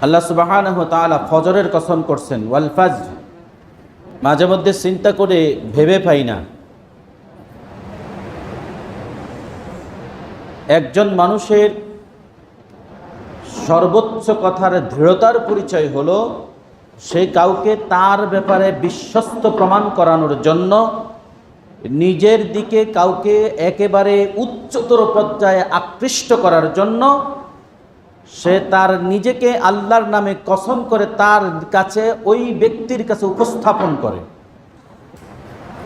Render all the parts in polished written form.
আল্লাহ সুবহানাহু ওয়া তাআলা ফজরের কসম করছেন, ওয়াল ফাজর। মাঝে মধ্যে চিন্তা করে ভেবে পাই না, একজন মানুষের সর্বোচ্চ কথার দৃঢ়তার পরিচয় হলো সে কাউকে তার ব্যাপারে বিশ্বস্ত প্রমাণ করানোর জন্য নিজের দিকে কাউকে একেবারে উচ্চতর পর্যায়ে আকৃষ্ট করার জন্য সে তার নিজেকে আল্লাহর নামে কসম করে তার কাছে, ওই ব্যক্তির কাছে উপস্থাপন করে।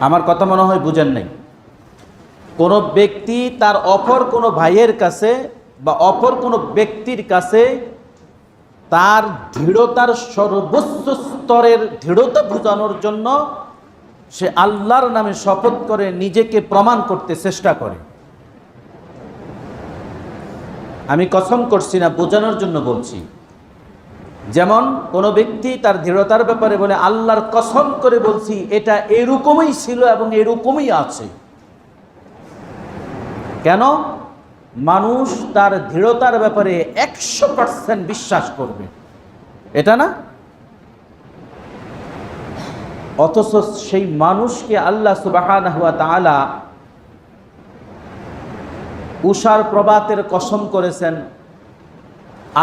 আমার কথা মনে হয় বুঝেন নাই। কোনো ব্যক্তি তার অপর কোনো ভাইয়ের কাছে বা অপর কোনো ব্যক্তির কাছে তার দৃঢ়তার সর্বোচ্চ স্তরের দৃঢ়তা বোঝানোর জন্য সে আল্লাহর নামে শপথ করে নিজেকে প্রমাণ করতে চেষ্টা করে। আমি কসম করছি না, বোঝানোর জন্য বলছি। যেমন কোনো ব্যক্তি তার দৃঢ়তার ব্যাপারে বলে, আল্লাহর কসম করে বলছি এটা এরকমই ছিল এবং এরকমই আছে। কেন? মানুষ তার দৃঢ়তার ব্যাপারে 100% বিশ্বাস করবে, এটা না? অথচ সেই মানুষকে আল্লাহ সুবহানাহু ওয়া তাআলা উষার প্রভাতের কসম করেছেন,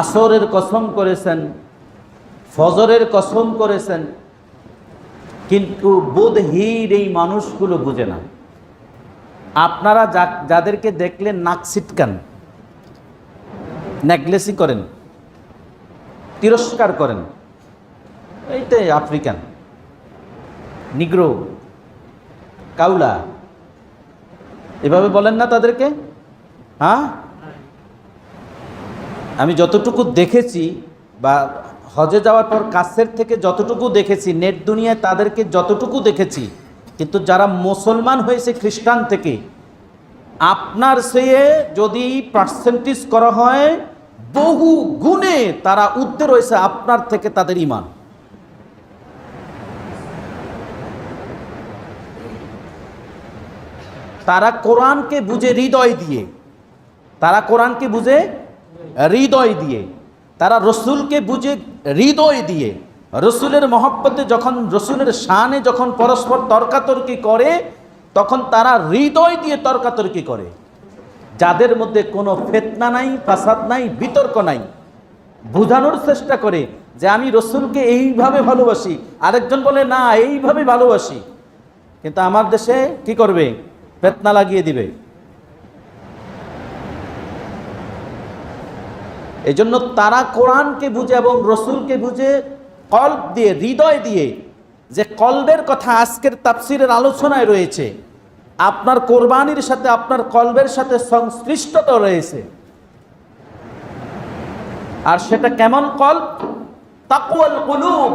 আসরের কসম করেছেন, ফজরের কসম করেছেন, কিন্তু বোধহীন এই মানুষগুলো বুঝে না। আপনারা যাদেরকে দেখলে নাক ছিটকান, নেকলেসি করেন, তিরস্কার করেন, এইটাই আফ্রিকান, নিগ্রো, কাউলা, এভাবে বলেন না তাদেরকে? হ্যাঁ, আমি যতটুকু দেখেছি বা হজে যাওয়ার পর কাছের থেকে যতটুকু দেখেছি, নেট দুনিয়ায় তাদেরকে যতটুকু দেখেছি, কিন্তু যারা মুসলমান হয়েছে খ্রিস্টান থেকে, আপনার চেয়ে যদি পার্সেন্টেজ করা হয় বহু গুণে তারা ঊর্ধ্বে রয়েছে আপনার থেকে, তাদের ঈমান। তারা কোরআনকে বুঝে হৃদয় দিয়ে, তারা কোরআনকে বুঝে হৃদয় দিয়ে, তারা রসুলকে বুঝে হৃদয় দিয়ে, রসুলের মহব্বতে যখন, রসুলের শানে যখন পরস্পর তর্কাতর্কি করে, তখন তারা হৃদয় দিয়ে তর্কাতর্কি করে। যাদের মধ্যে কোনো ফিতনা নাই, ফাসাদ নাই, বিতর্ক নাই, বোঝানোর চেষ্টা করে যে আমি রসুলকে এইভাবে ভালোবাসি, আরেকজন বলে না এইভাবে ভালোবাসি, কিন্তু আমার দেশে কি করবে? ফিতনা লাগিয়ে দিবে। এই জন্য তারা কোরআনকে বুঝে এবং রসুলকে বুঝে কলব দিয়ে, হৃদয় দিয়ে, যে কলবের কথা আজকের তাফসিরের আলোচনায় রয়েছে, আপনার কোরবানির সাথে আপনার কলবের সাথে সংশ্লিষ্টতা রয়েছে। আর সেটা কেমন কলব? তাকওয়াল কুলুব।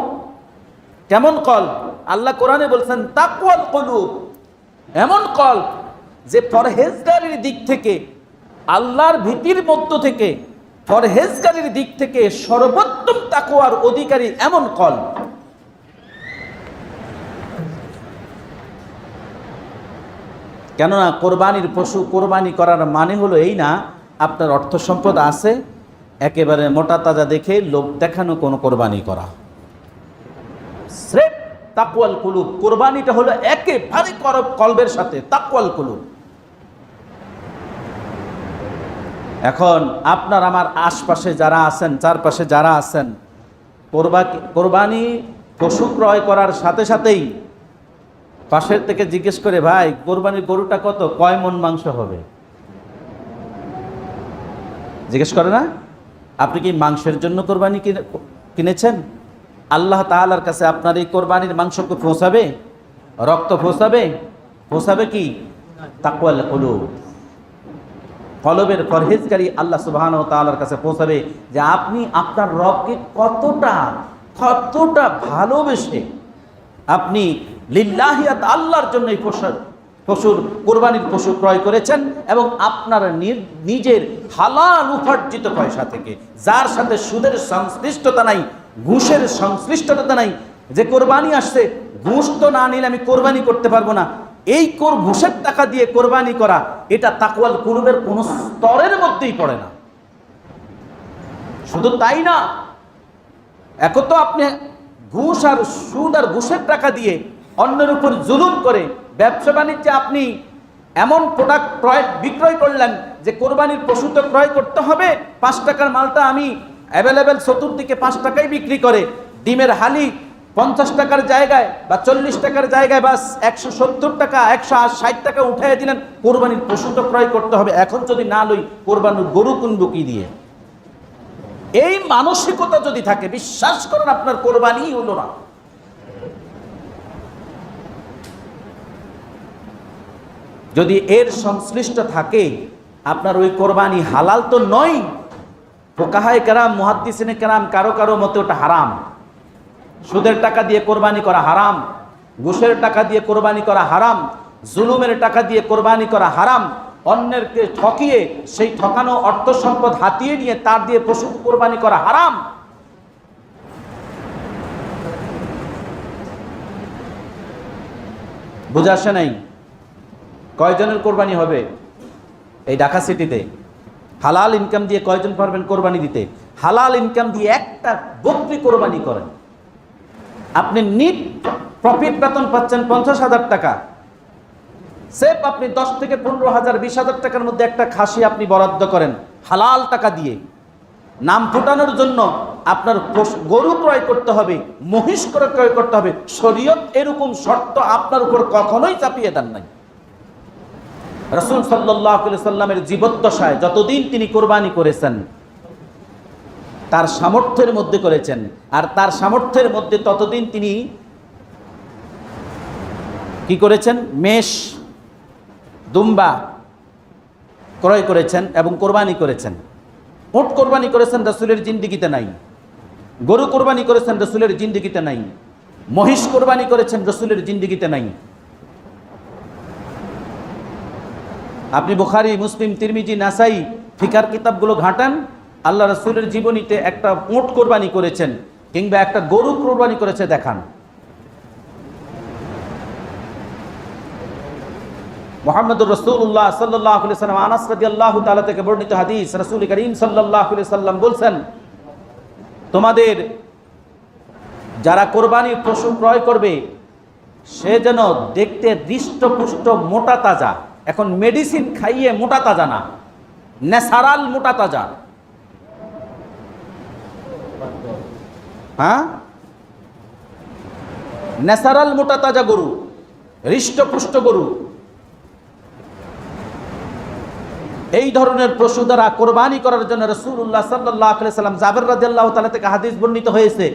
কেমন কলব? আল্লাহ কোরআনে বলছেন তাকওয়াল কুলুব, এমন কলব যে পরহেজগারির দিক থেকে, আল্লাহর ভীতির মধ্য থেকে, পরহেজগারির দিক থেকে সর্বোত্তম তাকওয়ার অধিকারী এমন কলব। কেননা কোরবানির পশু কোরবানি করার মানে হলো এই না আপনার অর্থ সম্পদ আছে, একেবারে মোটা তাজা দেখে লোক দেখানো কোনো কোরবানি করা। স্রেফ তাকওয়াল কুলুব, কোরবানিটা হলো একেবারে কলবের সাথে তাকওয়াল কুলুব। এখন আপনার আমার আশপাশে যারা আছেন, চারপাশে যারা আছেন, কোরবানি পশু ক্রয় করার সাথে সাথেই পাশের থেকে জিজ্ঞেস করে, ভাই কোরবানির গরুটা কত, কয় মণ মাংস হবে? জিজ্ঞেস করে না? আপনি কি মাংসের জন্য কোরবানি কিনেছেন? আল্লাহ তাআলার কাছে আপনার এই কোরবানির মাংসকে পৌঁছাবে? রক্ত পৌঁছাবে? পৌঁছাবে কি? তাকওয়াল কুলুব, কলবের পরহেজগারি আল্লাহ সুবহানাহু ওয়া তাআলার কাছে পৌঁছাবে যে আপনি আপনার রবকে কতটা ভালোবেসে আপনি লিল্লাহিয়াত, আল্লাহর জন্য এই পশুর কোরবানির পশু ক্রয় করেছেন, এবং আপনার নিজের হালাল উপার্জিত পয়সা থেকে, যার সাথে সুদের সংশ্লিষ্টতা নাই, ঘুষের সংশ্লিষ্টতা নাই। যে কোরবানি আসছে, ঘুষ তো না নিলে আমি কোরবানি করতে পারবো না, এই ঘুষের টাকা দিয়ে কোরবানি করা, এটা তাকওয়াল কুলুবের কোন স্তরের মধ্যেই পড়ে না। শুধু তাই না, এখন তো আপনি ঘুষ আর সুদ আর ঘুষের টাকা দিয়ে অন্যের উপর জুলুম করে ব্যবসা বাণিজ্যে আপনি এমন প্রোডাক্ট বিক্রয় করলেন যে কোরবানির পশু তো ক্রয় করতে হবে, 5 টাকার মালটা আমি অ্যাভেলেবেল চতুর্দিকে 5 টাকায় বিক্রি করে ডিমের হালি 50 টাকার জায়গায় বা 40 টাকার জায়গায় বাস 170 টাকা 160 টাকা উঠাই দিলেন, কোরবানির পশু তো ক্রয় করতে হবে, এখন যদি না লই কোরবানির গরু কিনবো কি দিয়ে? এই মানসিকতা যদি থাকে, বিশ্বাস করেন আপনার কোরবানি হলো না। যদি এর সংশ্লিষ্ট থাকে আপনার ওই কোরবানি হালাল তো নয়। ফুকাহায়ে কেরাম, মুহাদ্দিসিনে কেরাম কারো কারো মতে ওটা হারাম। সুদের টাকা দিয়ে কোরবানি করা হারাম, ঘুষের টাকা দিয়ে কোরবানি করা হারাম, জুলুমের টাকা দিয়ে কোরবানি করা হারাম, অন্যেরকে ঠকিয়ে সেই ঠকানো অর্থ সম্পদ হাতিয়ে নিয়ে তার দিয়ে পশু কোরবানি করা হারাম। বুঝে আসে নাই? কয়জনের কোরবানি হবে এই ঢাকা সিটিতে? হালাল ইনকাম দিয়ে কয়জন পারবেন কোরবানি দিতে? হালাল ইনকাম দিয়ে একটা বকরি কোরবানি করেন, আপনি নিট প্রফিট বেতন পাচ্ছেন 50,000 টাকা, সেফ আপনি 10 থেকে 15,000 20,000 টাকার মধ্যে একটা খাসি আপনি বরাদ্দ করেন হালাল টাকা দিয়ে। নাম ফুটানোর জন্য আপনার গরু ক্রয় করতে হবে, মহিষ ক্রয় করতে হবে। শরীয়ত এরকম শর্ত আপনার উপর কখনোই চাপিয়ে দেন নাই। রাসূল সাল্লাল্লাহু আলাইহি সাল্লামের জীবদ্দশায় যতদিন তিনি কোরবানি করেছেন তার সামর্থ্যের মধ্যে করেছেন, আর তার সামর্থ্যের মধ্যে ততদিন তিনি কি করেছেন? মেষ, দুম্বা ক্রয় করেছেন এবং কোরবানি করেছেন। উট কোরবানি করেছেন, রাসূলের জিন্দেগিতে নাই। গরু কোরবানি করেছেন, রাসূলের জিন্দেগিতে নাই। মহিষ কোরবানি করেছেন, রাসূলের জিন্দেগিতে নাই। আপনি বুখারী, মুসলিম, তিরমিজি, নাসাই ফিকার কিতাবগুলো ঘাটান, আল্লাহ রাসূলের জীবনীতে একটা উট কোরবানি করেছেন কিংবা একটা গরু কোরবানি করেছে দেখান। মুহাম্মদুর রাসূলুল্লাহ সাল্লাল্লাহু আলাইহি ওয়াসাল্লাম আনাস রাদিয়াল্লাহু তাআলা থেকে বর্ণিত হাদিস, রাসূল করিম সাল্লাল্লাহু আলাইহি ওয়াসাল্লাম বলছেন, তোমাদের যারা কোরবানির পশু ক্রয় করবে সে যেন দেখতে হৃষ্টপুষ্ট মোটা তাজা। এখন মেডিসিন খাইয়ে মোটা তাজা না, ন্যাচারাল মোটা তাজা। হ্যাঁ, ন্যাচারাল মোটা তাজা গরু, হৃষ্টপুষ্ট গরু, এই ধরনের পশু দ্বারা কোরবানি করার জন্য রাসূলুল্লাহ সাল্লাল্লাহু আলাইহি ওয়াসাল্লাম, জাবের রাদিয়াল্লাহু তাআলা থেকে হাদিস বর্ণিত হয়েছে,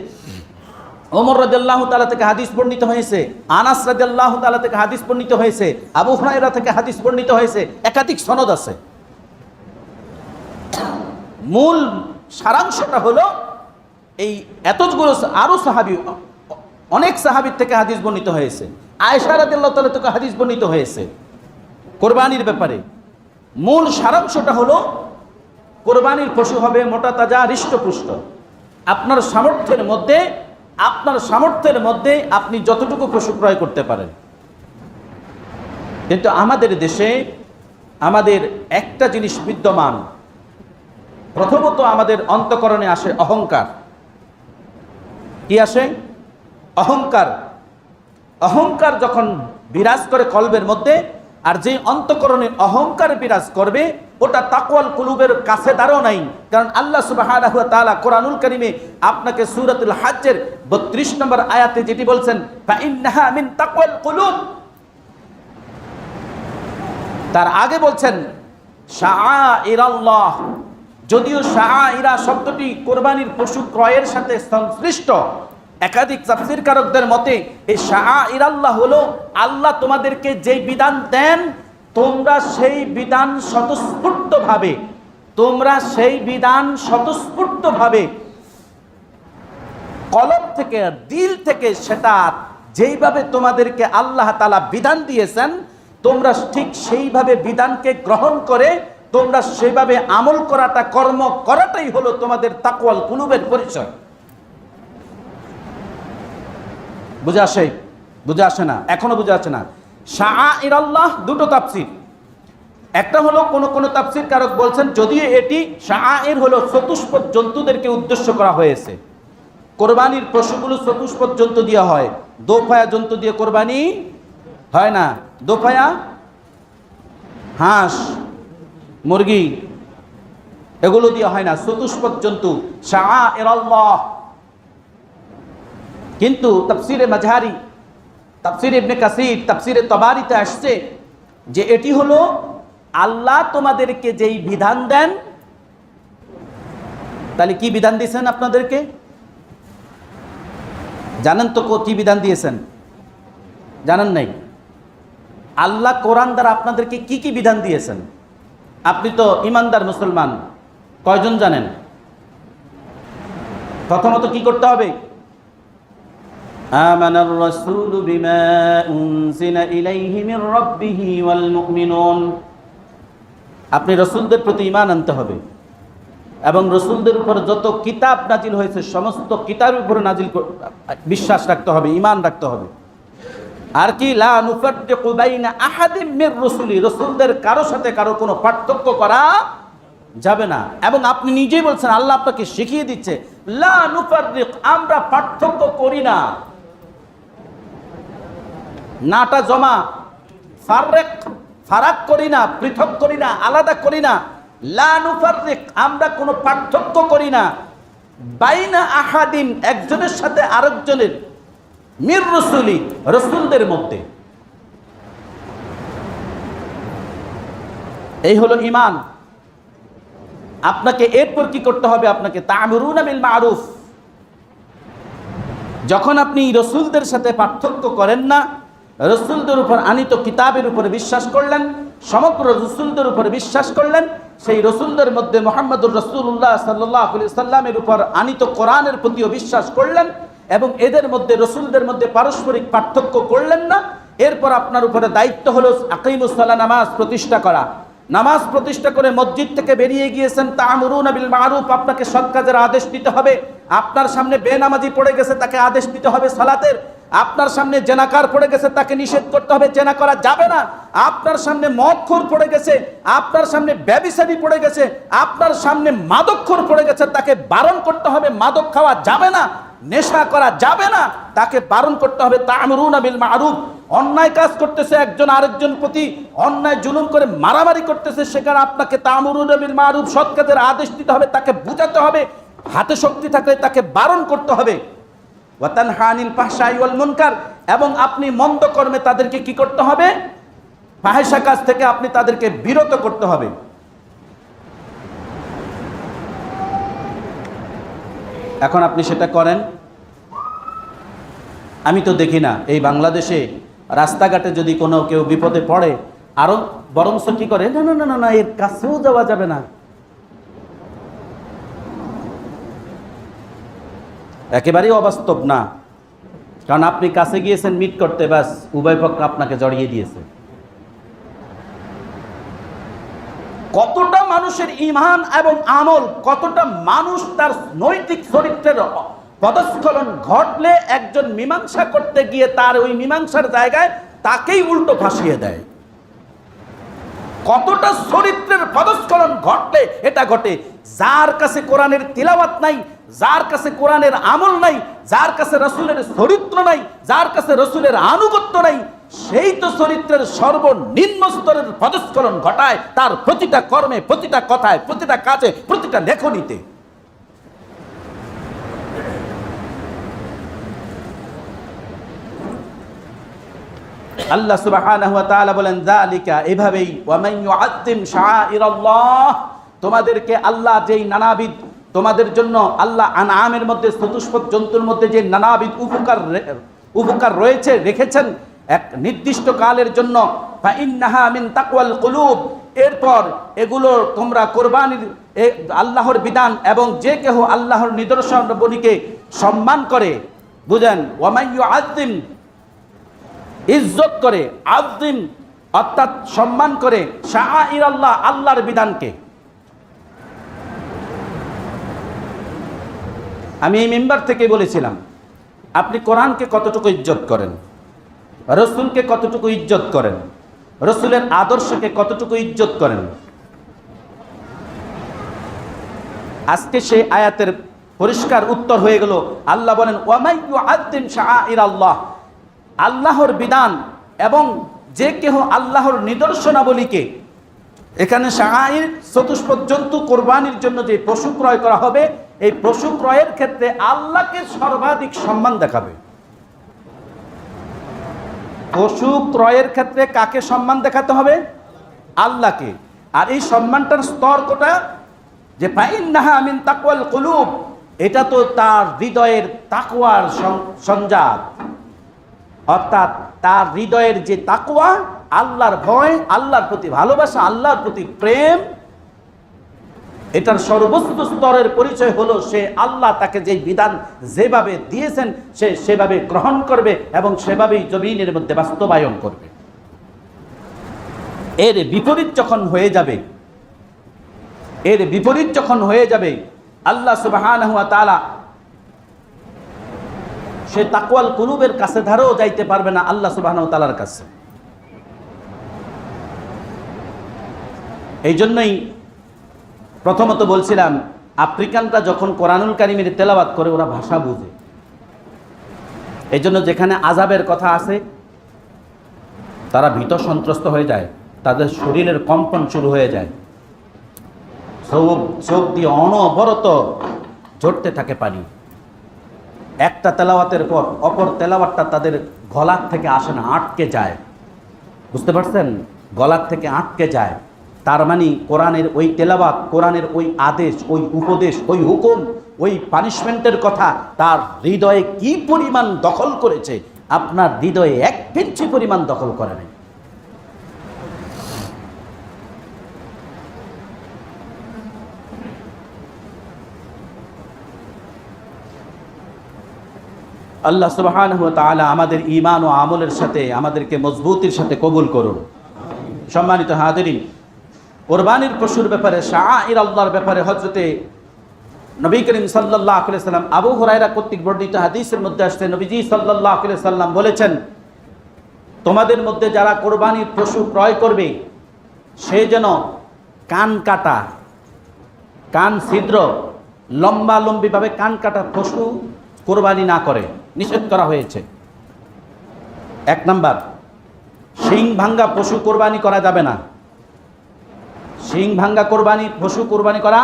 ওমর রাদিয়াল্লাহু তাআলা থেকে হাদিস বর্ণিত হয়েছে, আনাস রাদিয়াল্লাহু তাআলা থেকে হাদিস বর্ণিত হয়েছে, আবু হুরায়রা থেকে হাদিস বর্ণিত হয়েছে, একাধিক সনদ আছে। মূল সারাংশটা হলো এই এতগুলো আরো সাহাবী, অনেক সাহাবীর থেকে হাদিস বর্ণিত হয়েছে, আয়েশা রাদিয়াল্লাহু তাআলা থেকে হাদিস বর্ণিত হয়েছে কোরবানির ব্যাপারে। মূল সারাংশটা হলো কোরবানির পশু হবে মোটা তাজা, হৃষ্টপুষ্ট। আপনার সামর্থ্যের মধ্যে আপনি যতটুকু পশু ক্রয় করতে পারেন। কিন্তু আমাদের দেশে আমাদের একটা জিনিস বিদ্যমান, প্রথমত আমাদের অন্তঃকরণে আসে অহংকার। কি আসে? অহংকার। অহংকার যখন বিরাজ করে কলবের মধ্যে, আর যে অন্তঃকরণে অহংকার বিরাজ করবে ওটা তাকওয়াল কুলুবের কাছে দাঁড়াও নাই। কারণ আল্লাহ সুবহানাহু ওয়া তাআলা কোরআনুল কারীমে আপনাকে সূরাতুল হজ্জের 32 নম্বর আয়াতে যেটি বলছেন, ফাইন্নাহা মিন তাকওয়াল কুলুব, তার আগে বলছেন শাআইরাল্লাহ। যদিও শাআইরা শব্দটি কোরবানির পশু ক্রয়ের সাথে সংশ্লিষ্ট, একাধিক তাফসীরকারকদের মতে এই শাআইরাল্লাহ হলো আল্লাহ তোমাদেরকে যেই বিধান দেন তোমরা সেই বিধান স্বতঃস্ফূর্তভাবে কলব থেকে, দিল থেকে সেটা যেইভাবে তোমাদেরকে আল্লাহ তাআলা বিধান দিয়েছেন তোমরা ঠিক সেইভাবে বিধানকে গ্রহণ করে তোমরা সেইভাবে আমল করাটা, কর্ম করাটাই হলো তোমাদের তাকওয়াল কুলুবের পরিচয়। বুঝে আসে না? এখনো বুঝে আসে না? শাআইরাল্লাহ দুটো তাফসীর। একটা হলো কোন তাফসীর কারক বলছেন যদিও এটি শাআইর হলো চতুষ্পদ জন্তুদেরকে উদ্দেশ্য করা হয়েছে, কোরবানির পশুগুলো চতুষ্পদ জন্তু দিয়ে হয়, দোপায়া জন্তু দিয়ে কোরবানি হয় না। দোপায়া হাঁস, মুরগি এগুলো দিয়ে হয় না, চতুষ্পদ জন্তু শাআইরাল্লাহ। কিন্তু তাফসিরে মাজহারি, তাফসিরে ইবনে কাসির, তাফসিরে তবারিতে আসছে যে এটি হলো আল্লাহ তোমাদেরকে যেই বিধান দেন। তাহলে কি বিধান দিয়েছেন আপনাদেরকে? জানেন তো কি বিধান দিয়েছেন? জানেন নাই? আল্লাহ কোরআন দ্বারা আপনাদেরকে কি কি বিধান দিয়েছেন? আপনি তো ইমানদার মুসলমান, কয়জন জানেন? প্রথমত কি করতে হবে? আমানার রাসূলু বিমা উনজিলা ইলাইহি মির রাব্বিহি ওয়াল মুমিনুন। আপনি রাসূলদের প্রতি ঈমান আনতে হবে এবং রাসূলদের উপর যত কিতাব নাজিল হয়েছে সমস্ত কিতাবের উপর বিশ্বাস রাখতে হবে, ঈমান রাখতে হবে। আর কি, লা নুফাররিকু বাইনা আহাদিম মির রাসূলি, রাসূলদের কারো সাথে কারো কোনো পার্থক্য করা যাবে না। এবং আপনি নিজেই বলছেন, আল্লাহ আপনাকে শিখিয়ে দিচ্ছে লা নুফাররিক, আমরা পার্থক্য করি না। নাটা জমা, ফারাক করি না, পৃথক করি না, আলাদা করি না। লা নুফাররিক, আমরা কোনো পার্থক্য করি না। বাইনা আহাদিম, একজনের সাথে আরেকজনের, মির রাসূলি, রাসূলদের মধ্যে। এই হলো ঈমান। আপনাকে এরপর কি করতে হবে? আপনাকে তা'মুরুনা বিল মা'রুফ। যখন আপনি রাসূলদের সাথে পার্থক্য করেন না, রাসূলদের উপর আনিত কিতাবের উপরে বিশ্বাস করলেন, সমগ্র রাসূলদের উপরে বিশ্বাস করলেন, সেই রাসূলদের মধ্যে মুহাম্মদুর রাসূলুল্লাহ সাল্লাল্লাহু আলাইহি সাল্লামের উপর আনিত কোরআনের প্রতিও বিশ্বাস করলেন এবং এদের মধ্যে, রাসূলদের মধ্যে পারস্পরিক পার্থক্য করলেন না। এরপর আপনার উপরে দায়িত্ব হলো আকিমুস সালাহ, নামাজ প্রতিষ্ঠা করা। নামাজ প্রতিষ্ঠা করে মসজিদ থেকে বেরিয়ে গিয়েছেন, তা'মুরুনা বিল মা'রুফ, আপনাকে সৎ কাজের আদেশ দিতে হবে। আপনার সামনে বেনামাজি পড়ে গেছে, তাকে আদেশ দিতে হবে সালাতের। আপনার সামনে জেনাকার পড়ে গেছে, তাকে নিষেধ করতে হবে, জেনা করা যাবে না। আপনার সামনে মদখোর পড়ে গেছে, আপনার সামনে ব্যভিচারী পড়ে গেছে, আপনার সামনে মাদকখোর পড়ে গেছে, তাকে বারণ করতে হবে। মাদক খাওয়া যাবে না, নেশা করা যাবে না, তাকে বারণ করতে হবে। তা'মুরুনা বিল মা'রুফ, অন্যায় কাজ করতেছে, একজন আরেকজন প্রতি অন্যায় জুলুম করে মারামারি করতেছে, সেখানে আপনাকে তা'মুরুনা বিল মা'রুফ, সৎ কাজের আদেশ দিতে হবে, তাকে বুঝাতে হবে। হাতে শক্তি থাকলে তাকে বারণ করতে হবে। ওয়া তানহা আনিল ফাহশাই ওয়াল মুনকার, এবং আপনি মন্দ কর্মে তাদেরকে কি করতে হবে? ফাহিশা কাজ থেকে আপনি তাদেরকে বিরত করতে হবে। এখন আপনি সেটা করেন? আমি তো দেখি না। এই বাংলাদেশে রাস্তাঘাটে যদি কোনো কেউ বিপদে পড়ে, আরো বরংস কি করে, না না না না, এর কাছেও যাওয়া যাবে না। একেবারেই অবাস্তব না, কারণ আপনি কাছে গিয়েছেন মিট করতে, ব্যাস উভয় পক্ষ আপনাকে জড়িয়ে দিয়েছে। কতটা মানুষের ঈমান এবং আমল, কতটা মানুষ তার নৈতিক চরিত্রের পদস্খলন ঘটলে একজন মীমাংসা করতে গিয়ে তার ওই মীমাংসার জায়গায় তাকেই উল্টো ফাঁসিয়ে দেয়। কতটা চরিত্রের পদস্খলন ঘটলে এটা ঘটে। যার কাছে কোরআনের তিলাওয়াত নাই, যার কাছে কোরআনের আমল নাই, যার কাছে রাসূলের চরিত্র নাই, যার কাছে রাসূলের আনুগত্য নাই, সেই তো চরিত্রের সর্বনিম্ন স্তরের পদস্খলন ঘটায় তার প্রতিটা কর্মে, প্রতিটা কথায়, প্রতিটা কাজে, প্রতিটা লেখনীতে। আল্লাহ সুবহানাহু ওয়া তাআলা বলেন, যালিকা, এভাবেই, ওয়া মান ইউআযযিম শাআইরাল্লাহ, তোমাদেরকে আল্লাহ যেই নানাবিধ, তোমাদের জন্য আল্লাহ আনআমের মধ্যে, চতুষ্পদ জন্তুর মধ্যে যে নানাবিধ উপকার রয়েছে, রেখেছেন এক নির্দিষ্ট কালের জন্য, ফাইন্নাহা মিন তাকওয়াল কুলুব, এরপর এগুলো তোমরা কোরবানির, আল্লাহর বিধান, এবং যে কেহ আল্লাহর নিদর্শনাবলীকে সম্মান করে, বুঝেন, ওয়া মান ইউআযযিম, ইজ্জত করে, আযিম অর্থাৎ সম্মান করে, শাআইরাল্লাহ, আল্লাহর বিধানকে। আমি এই মেম্বার থেকে বলেছিলাম, আপনি কোরআনকে কতটুকু ইজ্জত করেন, রাসূলকে কতটুকু ইজ্জত করেন, রাসূলের আদর্শকে কতটুকু ইজ্জত করেন। আজকে সেই আয়াতের পরিষ্কার উত্তর হয়ে গেল। আল্লাহ বলেন ওয়ামাই ইউআযযিম শাআইরাল্লাহ, আল্লাহর বিধান এবং যে কেহ আল্লাহর নিদর্শনাবলীকে, এখানে শাআইর চতুষ্পদ জন্তু কোরবানির জন্য যে পশু ক্রয় করা হবে, এই পশু ক্রয়ের ক্ষেত্রে আল্লাহকে সর্বাধিক সম্মান দেখাবে। পশু ক্রয়ের ক্ষেত্রে কাকে সম্মান দেখাতে হবে? আল্লাহকে। আর এই সম্মানটার স্তর কোটা? যে ফাইন্নাহা মিন তাকওয়াল কুলুব, এটা তো তার হৃদয়ের তাকওয়ার সঞ্জাত, অর্থাৎ তার হৃদয়ের যে তাকওয়া, আল্লাহর ভয়, আল্লাহর প্রতি ভালোবাসা, আল্লাহর প্রতি প্রেম, এটার সর্বোচ্চ স্তরের পরিচয় হলো সে আল্লাহ তাকে যে বিধান যেভাবে দিয়েছেন সে সেভাবে গ্রহণ করবে এবং সেভাবেই জমিনের মধ্যে বাস্তবায়ন করবে। এর বিপরীত যখন হয়ে যাবে, আল্লাহ সুবহানাহু ওয়া তাআলা সে তাকওয়াল কুলুবের কাছে ধারেও যাইতে পারবে না আল্লাহ সুবহানাহু ওয়া তাআলার কাছে। এই জন্যই প্রথমত বলছিলাম, আফ্রিকানরা যখন কোরআনুল কারীমের তেলাওয়াত করে ওরা ভাষা বুঝে। এই জন্য যেখানে আযাবের কথা আছে তারা ভীত সন্ত্রস্ত হয়ে যায়, তাদের শরীরের কম্পন শুরু হয়ে যায়, চোখ দিয়ে অনবরত ঝরতে থাকে পানি। একটা তেলাওয়াতের পর অপর তেলাওয়াতটা তাদের গলার থেকে আসে না, আটকে যায়। বুঝতে পারছেন? গলার থেকে আটকে যায়। তার মানে কোরআনের ওই তেলাওয়াত, কোরআনের ওই আদেশ, ওই উপদেশ, ওই হুকুম, ওই পানিশমেন্টের কথা তার হৃদয়ে কি পরিমাণ দখল করেছে, আপনার হৃদয়ে 1 ইঞ্চি পরিমাণ দখল করে নাই। আল্লাহ সুবহানাহু ওয়া তাআলা আমাদের ঈমান ও আমলের সাথে আমাদেরকে মজবুতির সাথে কবুল করুন। সম্মানিত হাজিরিন, কোরবানির পশুর ব্যাপারে, শাআইর আল্লাহর ব্যাপারে হযরতে নবী করিম সাল্লাল্লাহু আলাইহি সাল্লাম আবু হুরায়রা কর্তৃক বর্ণিত হাদিসের মধ্যে আসছে, নবীজি সাল্লাল্লাহু আলাইহি সাল্লাম বলেছেন, তোমাদের মধ্যে যারা কোরবানির পশু ক্রয় করবে সে যেন কান কাটা, কান ছিদ্র, লম্বালম্বিভাবে কান কাটা পশু কোরবানি না করে, নিষেধ করা হয়েছে। 1 নাম্বার, শিং ভাঙ্গা পশু কোরবানি করা যাবে না। শিং ভাঙ্গা পশু কোরবানি করা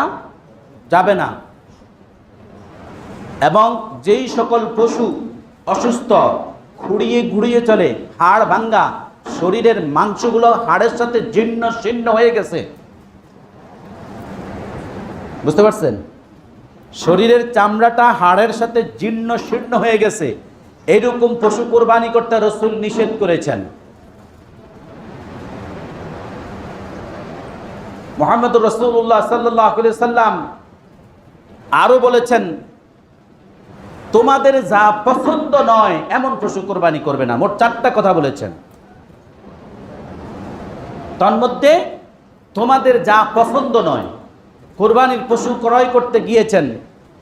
যাবে না। এবং যেই সকল পশু অসুস্থ, খুঁড়িয়ে ঘুরিয়ে চলে, হাড় ভাঙ্গা, শরীরের মাংসগুলো হাড়ের সাথে জীর্ণ শীর্ণ হয়ে গেছে, বুঝতে পারছেন? শরীরের চামড়াটা হাড়ের সাথে জীর্ণ শীর্ণ হয়ে গেছে, এইরকম পশু কোরবানি করতে রাসূল নিষেধ করেছেন। মুহাম্মদুর রাসূলুল্লাহ সাল্লাল্লাহু আলাইহি সাল্লাম আরো বলেছেন, তোমাদের যা পছন্দ নয় এমন পশু কোরবানি করবে না। মোট 4টা কথা বলেছেন। তন্মধ্যে তোমাদের যা পছন্দ নয়, কোরবানির পশু ক্রয় করতে গিয়েছেন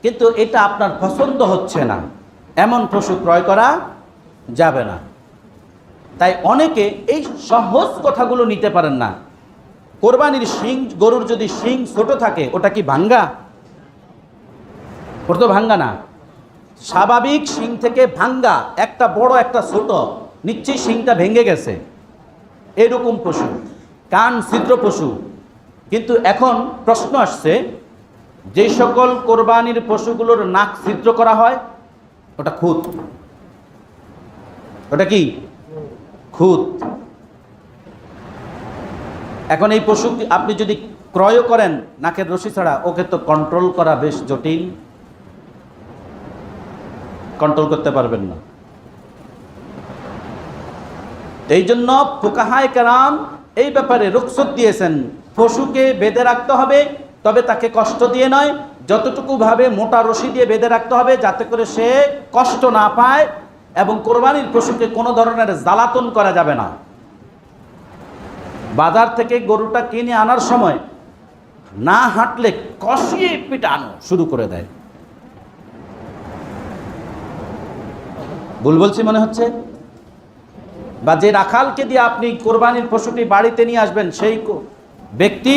কিন্তু এটা আপনার পছন্দ হচ্ছে না, এমন পশু ক্রয় করা যাবে না। তাই অনেকে এই সহজ কথাগুলো নিতে পারেন না। কোরবানির শিং, গরুর যদি শিং ছোট থাকে ওটা কি ভাঙ্গা? ওটা তো ভাঙ্গা না। স্বাভাবিক শিং থেকে ভাঙ্গা, একটা বড় একটা ছোট, নিশ্চয়ই শিংটা ভেঙে গেছে, এরকম পশু, কান ছিদ্র পশু। কিন্তু এখন প্রশ্ন আসছে, যে সকল কোরবানির পশুগুলোর নাক ছিদ্র করা হয় ওটা খুঁত। ওটা কি? খুঁত। এখন এই পশু আপনি যদি ক্রয় করেন নাকের রশি ছাড়া, ওকে তো কন্ট্রোল করা বেশ জটিল, কন্ট্রোল করতে পারবেন না। এই জন্য ফুকাহায়ে কেরাম এই ব্যাপারে রুখসত দিয়েছেন, পশুকে বেঁধে রাখতে হবে, তবে তাকে কষ্ট দিয়ে নয়, যতটুকু ভাবে মোটা রশি দিয়ে বেঁধে রাখতে হবে যাতে করে সে কষ্ট না পায়, এবং কোরবানির পশুকে কোনো ধরনের জ্বালাতন করা যাবে না। বাজার থেকে গরুটা কিনে আনার সময় না হাঁটলে কষিয়ে পিটানো শুরু করে দেয়। ভুল বলছি মনে হচ্ছে? বা যে রাখালকে দিয়ে আপনি কোরবানির পশুটি বাড়িতে নিয়ে আসবেন, সেই ব্যক্তি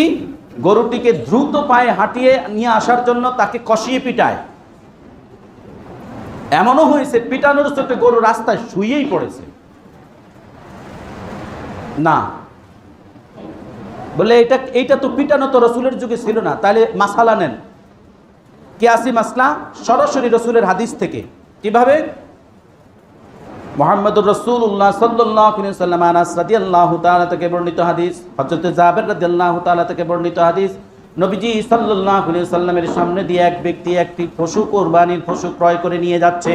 গরুটিকে দ্রুত পায়ে হাঁটিয়ে নিয়ে আসার জন্য তাকে কষিয়ে পিটায়, এমনও হয়েছে পিটানোর চোটে গরু রাস্তায় শুয়েই পড়েছে। না, বলে এইটা তো পিটানো তো রসুলের যুগে ছিল না। তাহলে মাসালা নেন, কিয়াসি মাসলা সরাসরি রসুলের হাদিস থেকে। কিভাবে? মুহাম্মদুর রাসূলুল্লাহ সাল্লাল্লাহু আলাইহি ওয়াসাল্লাম আনাস রাদিয়াল্লাহু তাআলা থেকে বর্ণিত হাদিস, হযরত জাবের রাদিয়াল্লাহু তাআলা থেকে বর্ণিত হাদিস, নবীজি সাল্লাল্লাহু আলাইহি ওয়াসাল্লামের সামনে দিয়ে এক ব্যক্তি একটি পশু কুরবানির পশু ক্রয় করে নিয়ে যাচ্ছে।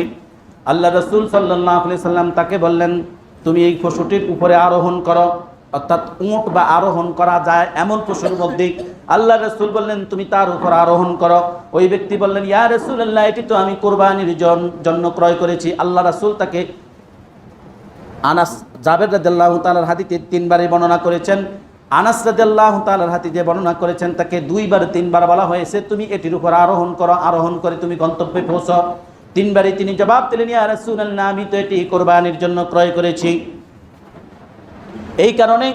আল্লাহ রাসূল সাল্লাল্লাহু আলাইহি ওয়াসাল্লাম তাকে বললেন, তুমি এই পশুটির উপরে আরোহণ করো। অর্থাৎ উট বা আরোহণ করা যায় এমন পশুর মধ্যে আল্লাহ রাসূল বললেন, তুমি তার উপর আরোহণ করো। ওই ব্যক্তি বললেন, ইয়া রাসূলুল্লাহ, এটি তো আমি কুরবানির জন্য ক্রয় করেছি। আল্লাহ রাসূল তাকে আনাস জাবের রাদিয়াল্লাহু তাআলার হাদিসে 3 বারে বর্ণনা করেছেন। আনাস রাদিয়াল্লাহু তাআলার হাদিসে বর্ণনা করেছেন, তাকে 2 বার 3 বার বলা হয়েছে তুমি এটির উপর আরোহণ করো, আরোহণ করে তুমি গন্তব্যে পৌঁছো। 3 বারে তিনি জবাব দিলেন, ইয়া রাসূলুল্লাহ, আমি তো এটি কুরবানির জন্য ক্রয় করেছি। এই কারণে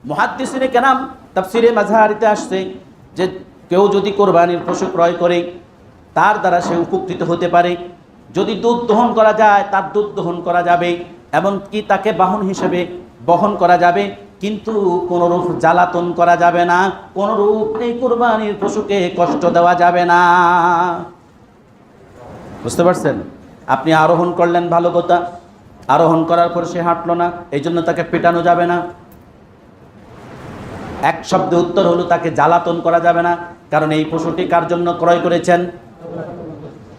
মুহাদ্দিসিনে কেরাম তাফসিরে মাযহারিতে আসছে যে কেউ যদি কুরবানির পশু ক্রয় করে তার দ্বারা সে উপকৃত হতে পারে। যদি দুধ দহন করা যায় তার দুধ দহন করা যাবে, এমনকি তাকে বাহন হিসেবে বহন করা যাবে, কিন্তু কোনরূপ জ্বালাতন করা যাবে না, কোনরূপ এই কুরবানির পশুকে কষ্ট দেওয়া যাবে না। বুঝতে পারছেন? আপনি আরোহণ করলেন, ভালো কথা, আরোহণ করার পর সে হাঁটলো না, এই জন্য তাকে পেটানো যাবে না। এক শব্দে উত্তর হলো তাকে জ্বালাতন করা যাবে না। কারণ এই পশুটি কার জন্য ক্রয় করেছেন?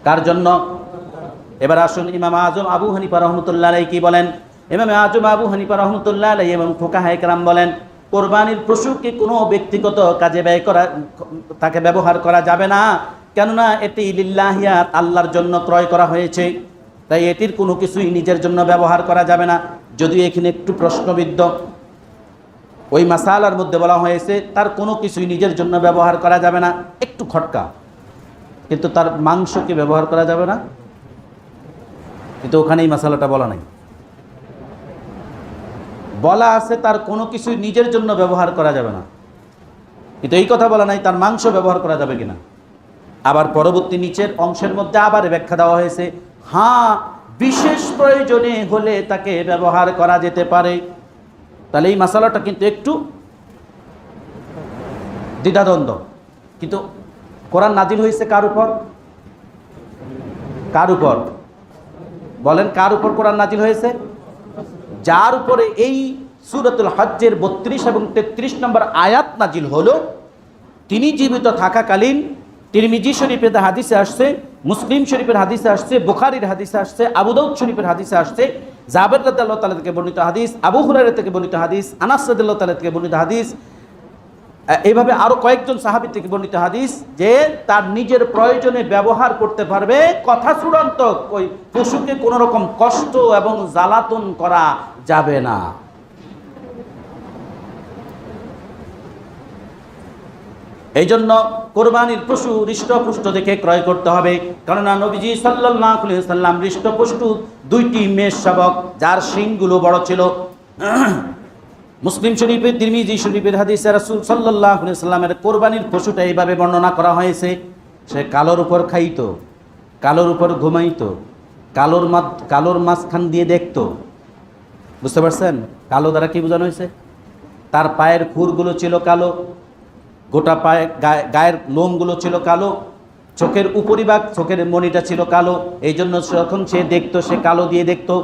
কার জন্য? এবার আসুন ইমাম আজম আবু হানিফা রাহমাতুল্লাহ আলাইহি কি বলেন? ইমাম আজম আবু হানিফা রাহমাতুল্লাহ আলাইহি এবং ফুকাহায়ে কেরাম বলেন, কুরবানির পশুকে কোনো ব্যক্তিগত কাজে ব্যয় করা, তাকে ব্যবহার করা যাবে না। কেননা এটি লিল্লাহিয়াত, আল্লাহর জন্য ক্রয় করা হয়েছে, তাই এটির কোনো কিছুই নিজের জন্য ব্যবহার করা যাবে না। যদিও এখানে একটু প্রশ্নবিদ্ধ, ওই মাসালার মধ্যে বলা হয়েছে তার কোনো কিছুই নিজের জন্য ব্যবহার করা যাবে না, একটু খটকা, কিন্তু তার মাংসকে ব্যবহার করা যাবে না, কিন্তু ওখানে এই মাসালাটা বলা নাই। বলা আছে তার কোনো কিছুই নিজের জন্য ব্যবহার করা যাবে না, কিন্তু এই কথা বলা নাই তার মাংস ব্যবহার করা যাবে কিনা। আবার পরবর্তী নিচের অংশের মধ্যে আবার ব্যাখ্যা দেওয়া হয়েছে, হ্যাঁ, বিশেষ প্রয়োজনে হলে তাকে ব্যবহার করা যেতে পারে। তাহলে এই মাসালাটা কিন্তু একটু দ্বিধাদ্বন্দ্ব। কিন্তু কোরআন নাজিল হয়েছে কার উপর? কার উপর বলেন? কার উপর কোরআন নাজিল হয়েছে? যার উপরে এই সূরাতুল হজ্জের 32 এবং 33 নম্বর আয়াত নাজিল হলো, তিনি জীবিত থাকাকালীন তিরমিজি শরীফের হাদিসে আসছে, মুসলিম শরীফের হাদিসে আসছে, বুখারীর হাদিসে আসছে, আবু দাউদ শরীফের হাদিসে আসছে, জাবের রাদিয়াল্লাহু তাআলা থেকে বর্ণিত হাদিস, আবু হুরায়রা থেকে বর্ণিত হাদিস, আনাস রাদিয়াল্লাহু তাআলা থেকে বর্ণিত হাদিস, এইভাবে আরো কয়েকজন সাহাবী থেকে বর্ণিত হাদিস, যে তার নিজের প্রয়োজনে ব্যবহার করতে পারবে। কথা চূড়ান্ত, ওই পশুকে কোনো রকম কষ্ট এবং জ্বালাতন করা যাবে না। এই জন্য কোরবানির পশু হৃষ্টপুষ্ট দেখে ক্রয় করতে হবে। কেননা নবীজি সাল্লাল্লাহু আলাইহি ওয়াসাল্লাম হৃষ্টপুষ্ট 2টি মেষ শাবক, যার শিংগুলো বড় ছিল। মুসলিম শরীফের, তিরমিজি শরীফের হাদিসে রাসূল সাল্লাল্লাহু আলাইহি ওয়াসাল্লামের কোরবানির পশুটা এইভাবে বর্ণনা করা হয়েছে, সে কালোর উপর খাইতো, কালোর উপর ঘুমাইতো, কালোর মাঝখান দিয়ে দেখতো। বুঝতে পারছেন কালো দ্বারা কি বোঝানো হয়েছে? তার পায়ের খুরগুলো ছিল কালো, গোটা পায়ে গায়ের লোমগুলো ছিল কালো, চোখের উপরিভাগ, চোখের মণিটা ছিল কালো। এই জন্য যখন সে দেখতো সে কালো দিয়ে দেখতো,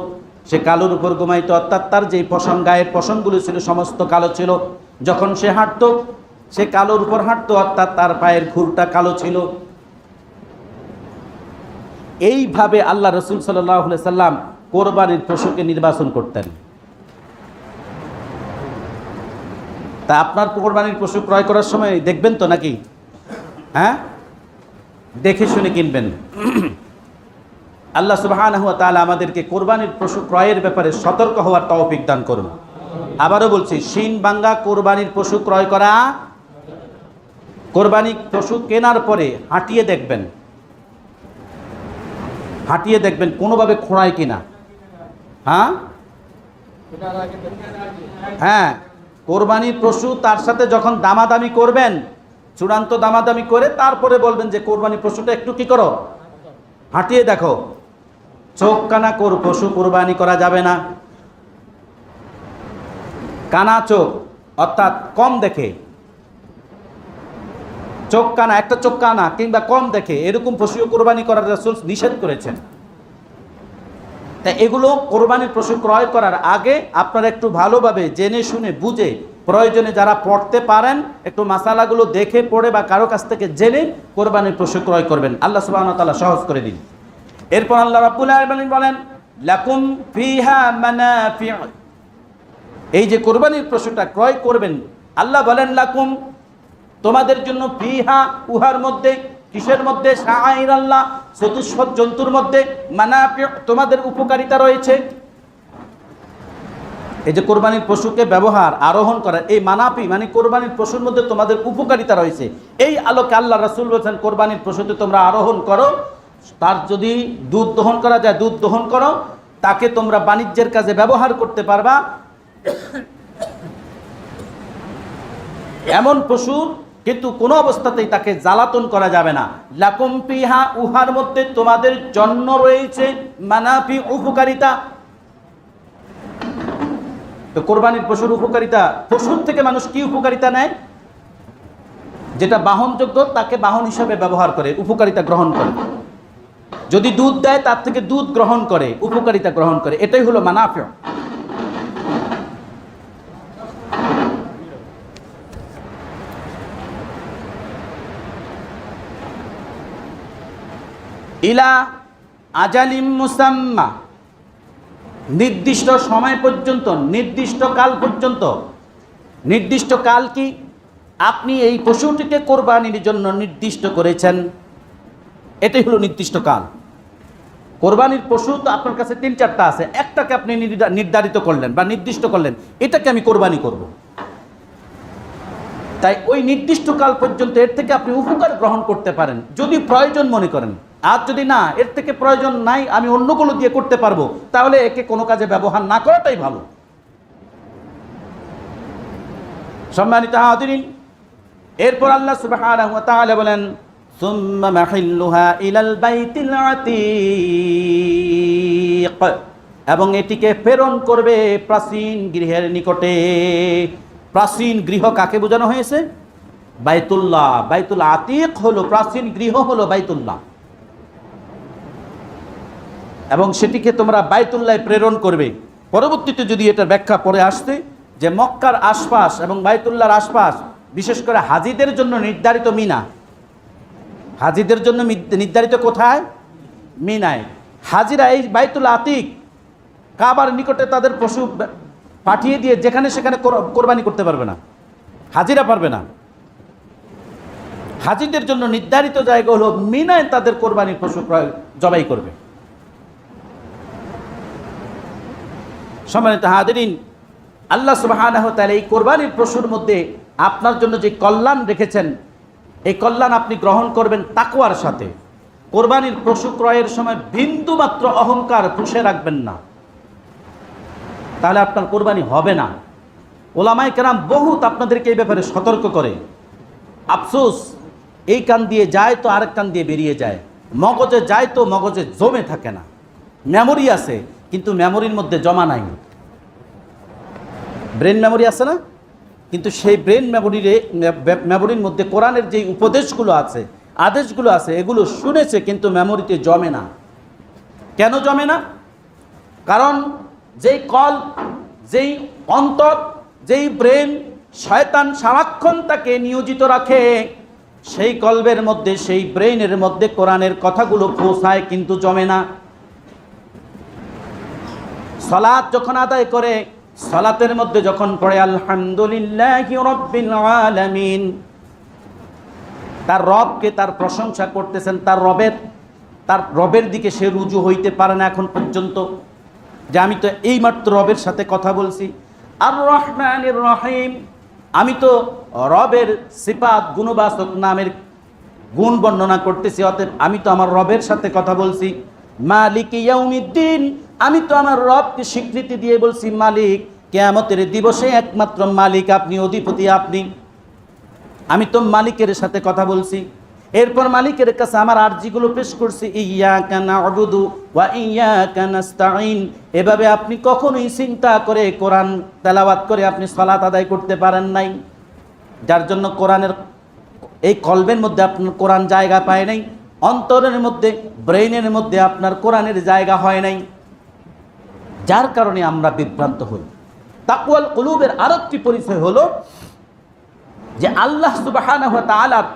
সে কালোর উপর ঘুমাইতো, অর্থাৎ তার যেই পশম, গায়ের পশমগুলো ছিল সমস্ত কালো ছিল। যখন সে হাঁটতো সে কালোর উপর হাঁটতো, অর্থাৎ তার পায়ের খুরটা কালো ছিল। এইভাবে আল্লাহ রাসূল সাল্লাল্লাহু আলাইহি সাল্লাম কোরবানির পশুকে নির্বাচন করতেন। তা আপনার কোরবানির পশু ক্রয় করার সময় দেখবেন তো নাকি? হ্যাঁ, দেখে শুনে কিনবেন। আল্লাহ সুবহানাহু ওয়া তাআলা আমাদেরকে কোরবানির পশু ক্রয়ের ব্যাপারে সতর্ক হওয়ার তৌফিক দান করুন। আবারও বলছি, শিন বাঙ্গা কোরবানির পশু ক্রয় করা, কোরবানি পশু কেনার পরে হাঁটিয়ে দেখবেন, হাঁটিয়ে দেখবেন কোনোভাবে খোঁড়ায় কিনা। হ্যাঁ হ্যাঁ, কোরবানির পশু তার সাথে যখন দামাদামি করবেন, চূড়ান্ত দামাদামি করে তারপরে বলবেন যে কোরবানির পশুটা একটু কি করো, হাঁটিয়ে দেখো। চোখ কানা পশু কোরবানি করা যাবে না। কানা চোখ অর্থাৎ কম দেখে, চোখ কানা, একটা চোখ কানা কিংবা কম দেখে এরকম পশু কোরবানি করার রাসূল নিষেধ করেছেন। তাই এগুলো কোরবানির পশু ক্রয় করার আগে আপনারা একটু ভালোভাবে জেনে শুনে বুঝে, প্রয়োজনে যারা পড়তে পারেন একটু মাসালাগুলো দেখে পড়ে বা কারো কাছ থেকে জেনে কোরবানির পশু ক্রয় করবেন। আল্লাহ সুবহানাহু ওয়া তাআলা সহজ করে দিন। এরপর আল্লাহ রাব্বুল আলামিন বলেন লাকুম ফিহা মানাফি', এই যে কোরবানির পশুটা ক্রয় করবেন, আল্লাহ বলেন লাকুম, তোমাদের জন্য, ফিহা, উহার মধ্যে, কিসের মধ্যে, শাআইর আল্লাহ, চতুষ্পদ জন্তুর মধ্যে, মানাফি', তোমাদের উপকারিতা রয়েছে। এই যে কোরবানির পশুকে ব্যবহার, আরোহণ করা, এই মানাফি মানে কোরবানির পশুর মধ্যে তোমাদের উপকারিতা রয়েছে। এই আলোকে আল্লাহ রাসূল বলেছেন কোরবানির পশুতে তোমরা আরোহণ করো, তার যদি দুধ দহন করা যায় দুধ দহন করো, তাকে তোমরা বাণিজ্যের কাজে ব্যবহার করতে পারবা। এমন পশু কিন্তু কোনো অবস্থাতেই তাকে জ্বালাতন করা যাবে না। লাকুম ফিহা, উহার মধ্যে তোমাদের জন্য রয়েছে মানাফি, উপকারিতা। তো কোরবানির পশুর উপকারিতা, পশুর থেকে মানুষ কি উপকারিতা নেয়? যেটা বাহনযোগ্য তাকে বাহন হিসাবে ব্যবহার করে, উপকারিতা গ্রহণ করে। যদি দুধ দেয় তার থেকে দুধ গ্রহণ করে, উপকারিতা গ্রহণ করে। এটাই হলো মানাফি। ইলা আজালিম মুসাম্মা, নির্দিষ্ট সময় পর্যন্ত, নির্দিষ্ট কাল পর্যন্ত। নির্দিষ্ট কাল কি? আপনি এই পশুটিকে কোরবানির জন্য নির্দিষ্ট করেছেন, এটাই হলো নির্দিষ্ট কাল। কোরবানির পশু তো আপনার কাছে 3-4টা আছে, একটাকে আপনি নির্ধারিত করলেন বা নির্দিষ্ট করলেন, এটাকে আমি কোরবানি করব। তাই ওই নির্দিষ্ট কাল পর্যন্ত এর থেকে আপনি উপকার গ্রহণ করতে পারেন যদি প্রয়োজন মনে করেন। আর যদি না, এর থেকে প্রয়োজন নাই, আমি অন্যগুলো দিয়ে করতে পারবো, তাহলে একে কোনো কাজে ব্যবহার না করাটাই ভালো। সম্মানিত হাজিরিন, এরপর আল্লাহ সুবহানাহু ওয়া তাআলা বলেন সুম্মা মাহিল্লুহা ইলাল বাইতিল আতীক, এবং এটিকে প্রেরণ করবে প্রাচীন গৃহের নিকটে। প্রাচীন গৃহ কাকে বোঝানো হয়েছে? বাইতুল্লাহ। বাইতুল আতীক হলো প্রাচীন গৃহ, হলো বাইতুল্লাহ। এবং সেটিকে তোমরা বাইতুল্লাহে প্রেরণ করবে। পরবর্তীতে যদি এটার ব্যাখ্যা পরে আসছে যে মক্কার আশপাশ এবং বাইতুল্লাহর আশপাশ, বিশেষ করে হাজিদের জন্য নির্ধারিত মিনা, হাজিদের জন্য নির্ধারিত কোথায়? মিনায়। হাজিরা এই বাইতুল আতীক কাবার নিকটে তাদের পশু পাঠিয়ে দিয়ে যেখানে সেখানে কোরবানি করতে পারবে না, হাজিরা পারবে না। হাজিদের জন্য নির্ধারিত জায়গা হলো মিনায়, তাদের কোরবানির পশু জবাই করবে। সম্মানিত হাজিরিন, আল্লাহ সুবহানাহু ওয়া তাআলা এই কোরবানির পশুর মধ্যে আপনার জন্য যে কল্যাণ রেখেছেন, এই কল্যাণ আপনি গ্রহণ করবেন তাকওয়ার সাথে। কোরবানির পশু ক্রয়ের সময় বিন্দুমাত্র অহংকার পুষে রাখবেন না, তাহলে আপনার কোরবানি হবে না। ওলামায়ে কেরাম বহুত আপনাদেরকে এই ব্যাপারে সতর্ক করে। আফসোস, এই কান দিয়ে যায় তো আরেক কান দিয়ে বেরিয়ে যায়, মগজে যায় তো মগজে জমে থাকে না। মেমোরি আছে কিন্তু মেমোরির মধ্যে জমা নাই। ব্রেন মেমোরি আছে না, কিন্তু সেই ব্রেন মেমোরির মধ্যে কোরআনের যে উপদেশগুলো আছে, আদেশগুলো আছে, এগুলো শুনেছে কিন্তু মেমোরিতে জমে না। কেন জমে না? কারণ যেই কল, যেই অন্তর, যেই ব্রেন শয়তান সারাক্ষণ তাকে নিয়োজিত রাখে, সেই কলবের মধ্যে, সেই ব্রেনের মধ্যে কোরআনের কথাগুলো পৌঁছায় কিন্তু জমে না। সালাত যখন আদায় করে, সালাতের মধ্যে যখন পড়ে আলহামদুলিল্লাহি রাব্বিল আলামিন, তার রবকে তার প্রশংসা করতেছেন, তার রবের দিকে সে রুজু হইতে পারে না এখন পর্যন্ত, যে আমি তো এইমাত্র রবের সাথে কথা বলছি। আর রহমানির রহিম, আমি তো রবের সিফাত গুণবাচক নামের গুণ বর্ণনা করতেছি, অতএব আমি তো আমার রবের সাথে কথা বলছি। মালিক ইয়াউমিদ্দিন, আমি তো আমার রবকে স্বীকৃতি দিয়ে বলছি মালিক, কিয়ামতের দিবসে একমাত্র মালিক আপনি, অধিপতি আপনি, আমি তো মালিকের সাথে কথা বলছি। এরপর মালিকের কাছে আমার আরজিগুলো পেশ করছি, ইয়াকা না'বুদু ওয়া ইয়াকা নাস্তাঈন। এভাবে আপনি কখনোই চিন্তা করে কোরআন তেলাওয়াত করে আপনি সালাত আদায় করতে পারেন নাই, যার জন্য কোরআনের এই কলবের মধ্যে আপনার কোরআন জায়গা পায় নাই, অন্তরের মধ্যে ব্রেইনের মধ্যে আপনার কোরআনের জায়গা হয় নাই, যার কারণে আমরা বিভ্রান্ত হই। তাকওয়াল কুলুবের আরেকটি পরিচয় হলো যে আল্লাহ সুবহানাহু ওয়া তাআলার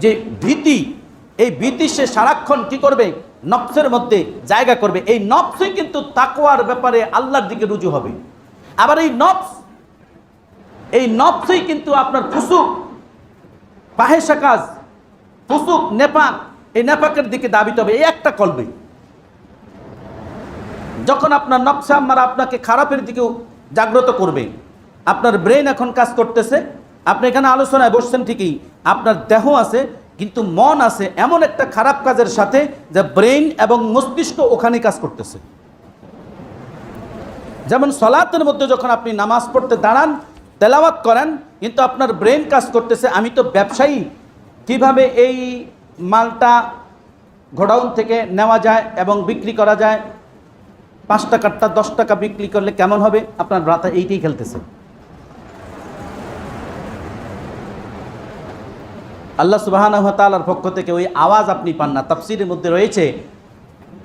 যে ভীতি, এই ভীতি সে সারাক্ষণ কি করবে, নফসের মধ্যে জায়গা করবে। এই নফসই কিন্তু তাকওয়ার ব্যাপারে আল্লাহর দিকে রুজু হবে। আবার এই নফসই কিন্তু আপনার ফুসুক, ফাহেশা কাজ, ফুসুক, নেপাক, এই নেপাকের দিকে দাবিত হবে এই একটা কলবে। যখন আপনার নফসে আম্মারা আপনাকে খারাপের দিকেও জাগ্রত করবে, আপনার ব্রেন এখন কাজ করতেছে, আপনি এখানে আলোচনায় বসছেন ঠিকই, আপনার দেহ আছে কিন্তু মন আছে এমন একটা খারাপ কাজের সাথে যে ব্রেন এবং মস্তিষ্ক ওখানে কাজ করতেছে। যেমন সলাতের মধ্যে যখন আপনি নামাজ পড়তে দাঁড়ান, তেলাওয়াত করেন, কিন্তু আপনার ব্রেন কাজ করতেছে আমি তো ব্যবসায়ী, কিভাবে এই মালটা গোডাউন থেকে নেওয়া যায় এবং বিক্রি করা যায়, 5 টাকারটা 10 টাকা বিক্রি করলে কেমন হবে, আপনার রাতে এইটাই খেলতেছে। আল্লাহ সুবহানাহু ওয়া তাআলার পক্ষ থেকে ওই আওয়াজ আপনি পান না। তাফসীরের মধ্যে রয়েছে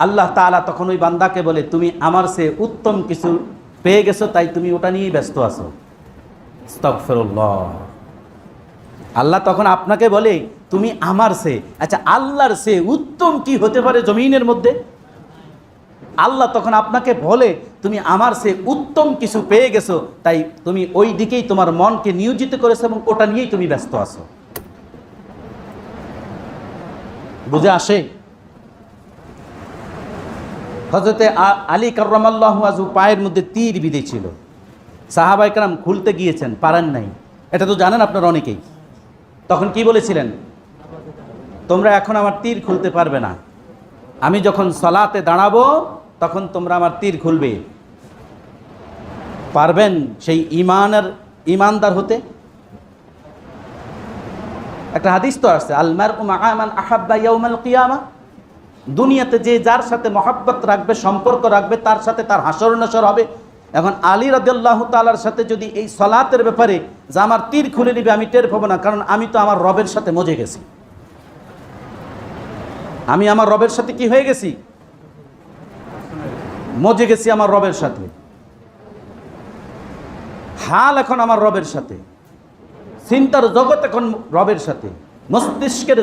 আল্লাহ তাআলা তখন ওই বান্দাকে বলে, তুমি আমার চেয়ে উত্তম কিছু পেয়ে গেছো, তাই তুমি ওটা নিয়েই ব্যস্ত আছো। আস্তাগফিরুল্লাহ। আল্লাহ তখন আপনাকে বলে তুমি আমার চেয়ে, আচ্ছা আল্লাহর চেয়ে উত্তম কি হতে পারে জমিনের মধ্যে? আল্লাহ তখন আপনাকে বলে তুমি আমার চেয়ে উত্তম কিছু পেয়ে গেছো, তাই তুমি ওই দিকেই তোমার মনকে নিয়োজিত করেছো এবং ওটা নিয়েই তুমি ব্যস্ত আছো। বুঝে আসে? হযরতে আলী কাররামাল্লাহু ওয়াজহু পায়ের মধ্যে তীর বিঁধেছিল, সাহাবায়ে কেরাম খুলতে গিয়েছেন, পারেন নাই, এটা তো জানেন আপনারা অনেকেই। তখন কি বলেছিলেন? তোমরা এখন আমার তীর খুলতে পারবে না, আমি যখন সালাতে দাঁড়াবো তখন তোমরা আমার তীর খুলবে। পারবেন সেই ইমানদার হতে? একটা হাদিস তো আসছে, আল মারউ মাআ মান আহাব্বা ইয়াউমাল কিয়ামা। দুনিয়াতে যে যার সাথে মহব্বত রাখবে, সম্পর্ক রাখবে, তার সাথে তার হাসর নাসর হবে। এখন আলী রাদিয়াল্লাহু তাআলার সাথে যদি এই সালাতের ব্যাপারে যে আমার তীর খুলে নিবে আমি টের পাবো না, কারণ আমি তো আমার রবের সাথে মজে গেছি। আমি আমার রবের সাথে কি হয়ে গেছি? মজে গেছি আমার রবের সাথে। হাল এখন আমার রবের সাথে, চিন্তার জগৎ এখন রবের সাথে, মস্তিষ্কের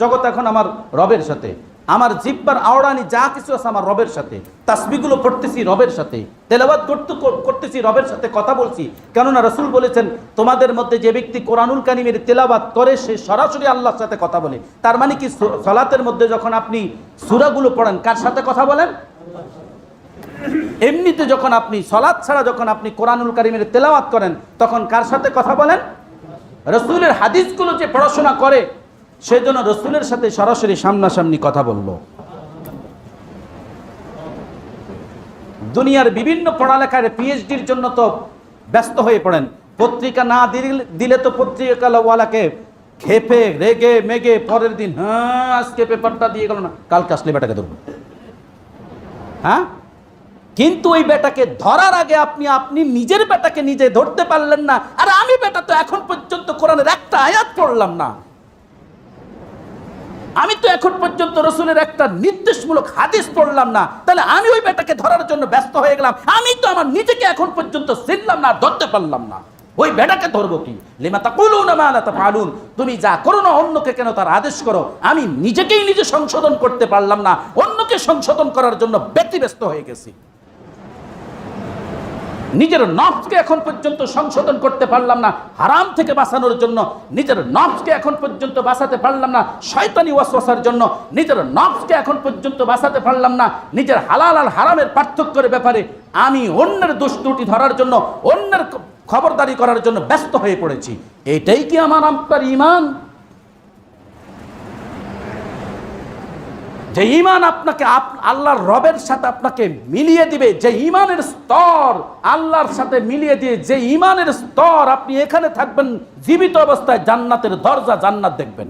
জগৎ এখন আমার রবের সাথে, আমার জিহ্বার আওড়ানি যা কিছু আছে আমার রবের সাথে, তাসবিহগুলো পড়তেছি রবের সাথে, তেলাওয়াত করতেছি রবের সাথে, কথা বলছি। কেননা রাসূল বলেছেন তোমাদের মধ্যে যে ব্যক্তি কোরআনুল কারীমের তেলাওয়াত করে সে সরাসরি আল্লাহর সাথে কথা বলে। তার মানে কি সালাতের মধ্যে যখন আপনি সূরাগুলো পড়েন কার সাথে কথা বলেন? এমনিতে যখন আপনি সালাত ছাড়া যখন আপনি কোরআনুল কারীমের তেলাওয়াত করেন তখন কার সাথে কথা বলেন? রাসূলের হাদিসগুলো যে পড়াশোনা করে সেজন্য রাসূলের সাথে সরাসরি সামনাসামনি কথা বলল। দুনিয়ার বিভিন্ন পড়ালেখার পিএইচডির জন্য তো ব্যস্ত হয়ে পড়েন, পত্রিকা না দিলে তো পত্রিকাওয়ালাকে খেপে রেগে মেগে পরের দিন, হ্যাঁ আজকে পেপারটা দিয়ে গেল না, কালকে আসলে বেটাকে ধরবো। হ্যাঁ, কিন্তু ওই বেটাকে ধরার আগে আপনি নিজের বেটাকে নিজে ধরতে পারলেন না। আর আমি বেটা তো এখন পর্যন্ত কোরআনের একটা আয়াত পড়লাম না, আমি তো এখন পর্যন্ত রাসূলের একটা নির্দেশমূলক হাদিস পড়লাম না, তাহলে আমি ওই বেটাকে ধরার জন্য ব্যস্ত হয়ে গেলাম। আমি তো আমার নিজেকে এখন পর্যন্ত চিনলাম না, ধরতে পারলাম না, ওই বেটাকে ধরবো কি? লিমা তাকুলুনা মা লা তাফআলুন, তুমি যা করো না অন্যকে কেন তার আদেশ করো। আমি নিজেকেই নিজে সংশোধন করতে পারলাম না, অন্যকে সংশোধন করার জন্য ব্যতিব্যস্ত হয়ে গেছি। নিজের নফসকে এখন পর্যন্ত সংশোধন করতে পারলাম না, হারাম থেকে বাঁচানোর জন্য নিজের নফসকে এখন পর্যন্ত বাঁচাতে পারলাম না, শয়তানি ওয়াসওয়াসার জন্য নিজের নফসকে এখন পর্যন্ত বাঁচাতে পারলাম না, নিজের হালাল আর হারামের পার্থক্যের ব্যাপারে আমি অন্যের দোষ ত্রুটি ধরার জন্য, অন্যের খবরদারি করার জন্য ব্যস্ত হয়ে পড়েছি। এটাই কি আমার আপনার ঈমান? যে ঈমান আপনাকে আল্লাহর রবের সাথে আপনাকে মিলিয়ে দিবে, যে ঈমানের স্তর আল্লাহর সাথে মিলিয়ে দিয়ে, যে ঈমানের স্তর আপনি এখানে থাকবেন জীবিত অবস্থায় জান্নাতের দরজা, জান্নাত দেখবেন।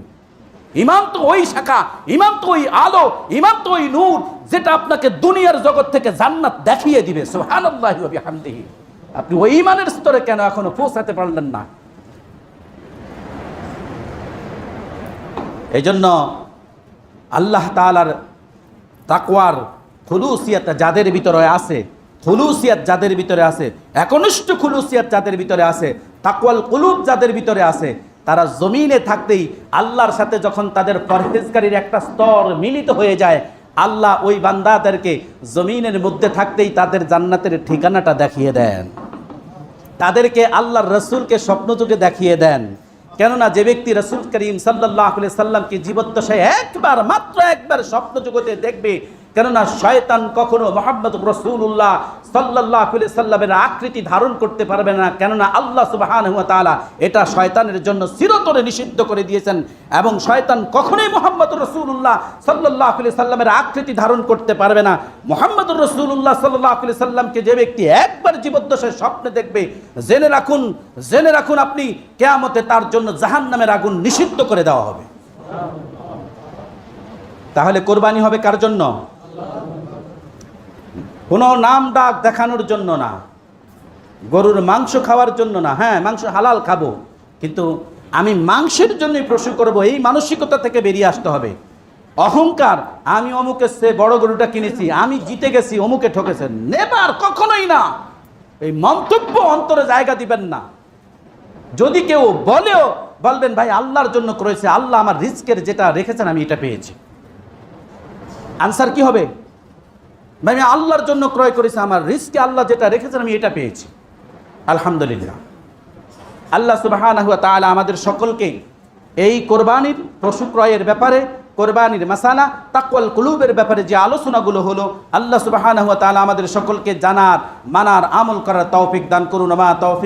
ঈমান তো ওই শাখা, ঈমান তো ওই আলো, ঈমান তো ওই নূর যেটা আপনাকে দুনিয়ার জগৎ থেকে জান্নাত দেখিয়ে দিবে। সুবহানাল্লাহি ওয়া বিহামদিহি। আপনি ওই ঈমানের স্তরে কেন এখনো পৌঁছাতে পারলেন না? এই জন্য আল্লাহ তাআলার তাকওয়ার খুলুসিয়াত যাদের ভিতরে আছে, খুলুসিয়াত যাদের ভিতরে আছে, একনিষ্ঠ খুলুসিয়াত যাদের ভিতরে আছে, তাকওয়াল কুলুব যাদের ভিতরে আছে, তারা জমিনে থাকতেই আল্লাহর সাথে যখন তাদের পরহেজগারির একটা স্তর মিলিত হয়ে যায়, আল্লাহ ওই বান্দাদেরকে জমিনের মধ্যে থাকতেই তাদের জান্নাতের ঠিকানাটা দেখিয়ে দেন, তাদেরকে আল্লাহর রসুলকে স্বপ্নযুগে দেখিয়ে দেন। কেননা যে ব্যক্তি রসুল করিম সাল্লাল্লাহু আলাইহি সাল্লামকে জীবদ্দশায় একবার, মাত্র একবার স্বপ্ন জগতে দেখবে, কেননা শয়তান কখনো মুহাম্মদ রাসূলুল্লাহ সাল্লাল্লাহু আলাইহি সাল্লামের আকৃতি ধারণ করতে পারবে না। কেননা আল্লাহ সুবহানাহু ওয়া তাআলা এটা শয়তানের জন্য চিরতরে নিষিদ্ধ করে দিয়েছেন, এবং শয়তান কখনোই মুহাম্মদ রাসূলুল্লাহ সাল্লাল্লাহু আলাইহি সাল্লামের আকৃতি ধারণ করতে পারবে না। মুহাম্মদ রাসূলুল্লাহ সাল্লাল্লাহু আলাইহি সাল্লামকে যে ব্যক্তি একবার জীবদ্দশায় স্বপ্নে দেখবে, জেনে রাখুন আপনি কিয়ামতে তার জন্য জাহান্নামের আগুন নিষিদ্ধ করে দেওয়া হবে। তাহলে কোরবানি হবে কার জন্য? কোনো নাম ডাক দেখানোর জন্য না, গরুর মাংস খাওয়ার জন্য না। হ্যাঁ, মাংস হালাল খাবো, কিন্তু আমি মাংসের জন্যই পশু করব, এই মানসিকতা থেকে বেরিয়ে আসতে হবে। অহংকার, আমি অমুকের চেয়ে বড় গরুটা কিনেছি, আমি জিতে গেছি, অমুকে ঠকেছেন, নেবার কখনোই না। এই মন্তব্য অন্তরে জায়গা দিবেন না। যদি কেউ বলেও বলবেন ভাই আল্লাহর জন্য করেছে, আল্লাহ আমার রিজকের যেটা রেখেছেন আমি এটা পেয়েছি। আনসার কি হবে? ভাই আমি আল্লাহর জন্য ক্রয় করেছি, আমার রিজকে আল্লাহ যেটা রেখেছেন আমি এটা পেয়েছি, আলহামদুলিল্লাহ। আল্লাহ সুবহানাহু ওয়া তাআলা আমাদের সকলকে এই কোরবানির পশু ক্রয়ের ব্যাপারে, কোরবানির মাসালা, তাকওয়াল কুলুবের ব্যাপারে যে আলোচনাগুলো হলো, আল্লাহ সুবহানাহু ওয়া তাআলা আমাদের সকলকে জানার, মানার, আমল করার তৌফিক দান করুন। মা তৌফিক